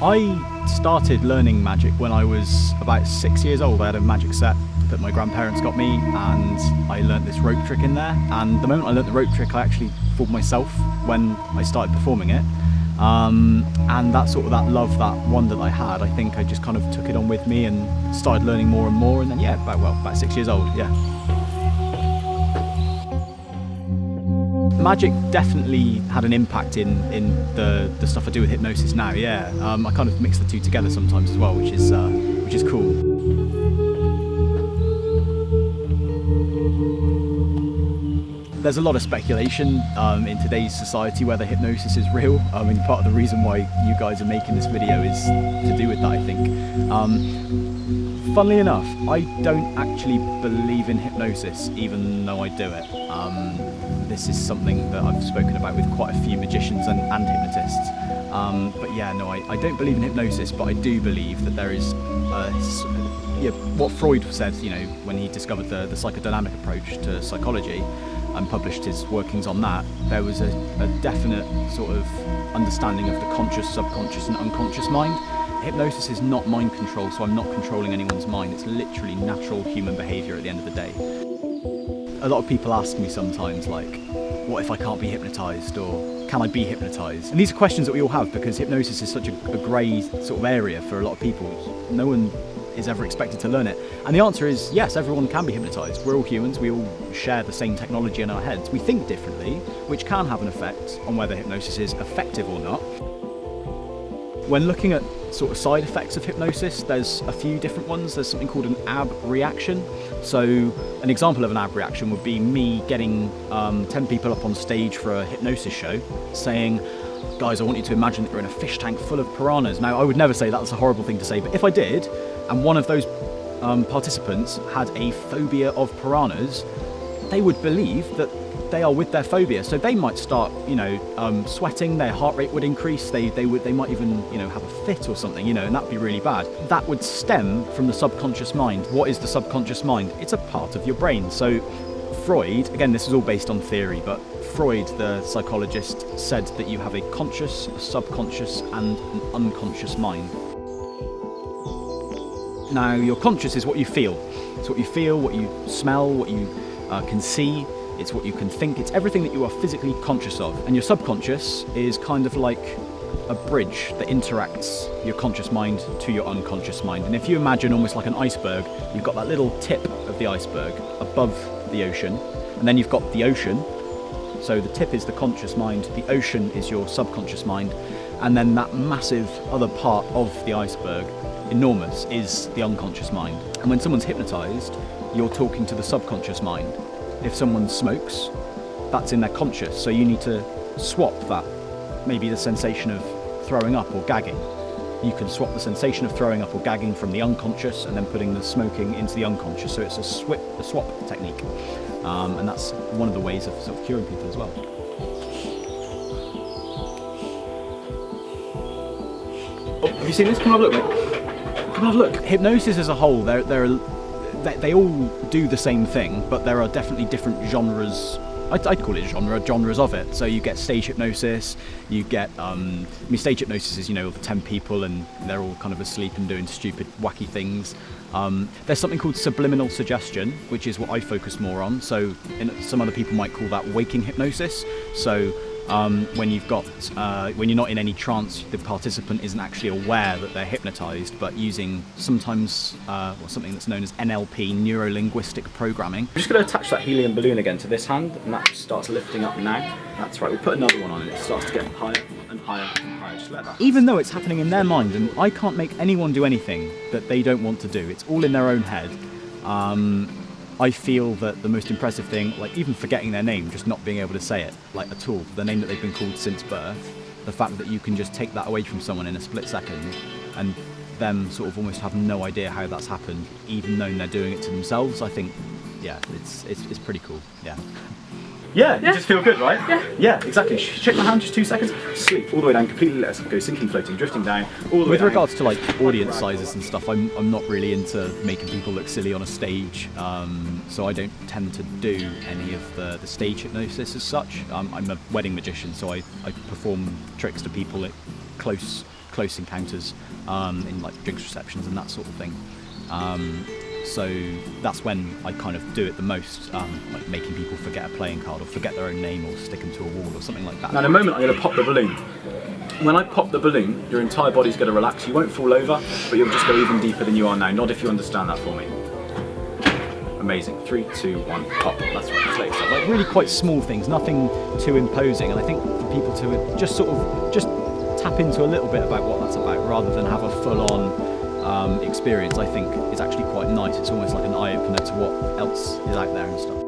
I started learning magic when I was about 6 years old. I had a magic set that my grandparents got me, and I learnt this rope trick in there. And the moment I learnt the rope trick, I actually fooled myself when I started performing it. And that sort of that love, that wonder that I had, I think I just kind of took it on with me and started learning more and more. And then about 6 years old, yeah. Magic definitely had an impact in the stuff I do with hypnosis now, yeah. I kind of mix the two together sometimes as well, which is cool. There's a lot of speculation in today's society whether hypnosis is real. I mean, part of the reason why you guys are making this video is to do with that, I think. Funnily enough, I don't actually believe in hypnosis, even though I do it. This is something that I've spoken about with quite a few magicians and hypnotists. But yeah, no, I don't believe in hypnosis, but I do believe that there is what Freud said, when he discovered the psychodynamic approach to psychology and published his workings on that. There was a definite sort of understanding of the conscious, subconscious and unconscious mind. Hypnosis is not mind control, so I'm not controlling anyone's mind. It's literally natural human behaviour at the end of the day. A lot of people ask me sometimes, like, what if I can't be hypnotised, or can I be hypnotised? And these are questions that we all have, because hypnosis is such a grey sort of area for a lot of people. No one is ever expected to learn it. And the answer is yes, everyone can be hypnotised. We're all humans, we all share the same technology in our heads. We think differently, which can have an effect on whether hypnosis is effective or not. When looking at sort of side effects of hypnosis, there's a few different ones. There's something called an ab reaction. So an example of an ab reaction would be me getting 10 people up on stage for a hypnosis show saying, guys, I want you to imagine that you're in a fish tank full of piranhas. Now, I would never say that's a horrible thing to say, but if I did, and one of those participants had a phobia of piranhas, they would believe that they are with their phobia. So they might start, sweating, their heart rate would increase, they might even, have a fit or something, and that'd be really bad. That would stem from the subconscious mind. What is the subconscious mind? It's a part of your brain. So Freud, again, this is all based on theory, but Freud, the psychologist, said that you have a conscious, a subconscious and an unconscious mind. Now, your conscious is what you feel. It's what you feel, what you smell, what you can see. It's what you can think. It's everything that you are physically conscious of. And your subconscious is kind of like a bridge that interacts your conscious mind to your unconscious mind. And if you imagine almost like an iceberg, you've got that little tip of the iceberg above the ocean, and then you've got the ocean. So the tip is the conscious mind, the ocean is your subconscious mind, and then that massive other part of the iceberg, enormous, is the unconscious mind. And when someone's hypnotised, you're talking to the subconscious mind. If someone smokes, that's in their conscious, so you need to swap that. Maybe the sensation of throwing up or gagging. You can swap the sensation of throwing up or gagging from the unconscious and then putting the smoking into the unconscious, so it's a swap technique. And that's one of the ways of sort of curing people as well. Oh, have you seen this? Come have a look, mate. Come have a look. Hypnosis as a whole, they all do the same thing, but there are definitely different genres. I'd call it genres of it. So you get stage hypnosis, you get, stage hypnosis is, all the 10 people and they're all kind of asleep and doing stupid, wacky things. There's something called subliminal suggestion, which is what I focus more on. So some other people might call that waking hypnosis. So when you're not in any trance, the participant isn't actually aware that they're hypnotized, but using sometimes something that's known as NLP, neuro-linguistic programming. I'm just going to attach that helium balloon again to this hand, and that starts lifting up now. That's right, we'll put another one on and it starts to get higher and higher and higher. Just let that. Even though it's happening in their mind, and I can't make anyone do anything that they don't want to do, it's all in their own head. I feel that the most impressive thing, like even forgetting their name, just not being able to say it, like at all, the name that they've been called since birth, the fact that you can just take that away from someone in a split second and them sort of almost have no idea how that's happened, even though they're doing it to themselves, I think, yeah, it's pretty cool, yeah. Yeah, you just feel good, right? Yeah, exactly. Shake my hand, just 2 seconds. Sleep all the way down, completely let us go, sinking, floating, drifting down, all the way down. With regards to like audience sizes and stuff, I'm not really into making people look silly on a stage, so I don't tend to do any of the stage hypnosis as such. I'm a wedding magician, so I perform tricks to people at close close encounters in like drinks receptions and that sort of thing. So that's when I kind of do it the most, like making people forget a playing card or forget their own name or stick them to a wall or something like that. Now in a moment I'm going to pop the balloon. When I pop the balloon, your entire body's going to relax. You won't fall over, but you'll just go even deeper than you are now. Nod if you understand that for me. Amazing. 3, 2, 1, pop. That's right. Just let yourself. Like really quite small things, nothing too imposing, and I think for people to just sort of just tap into a little bit about what that's about rather than have a full-on experience, I think is actually quite nice. It's almost like an eye-opener to what else is out there and stuff.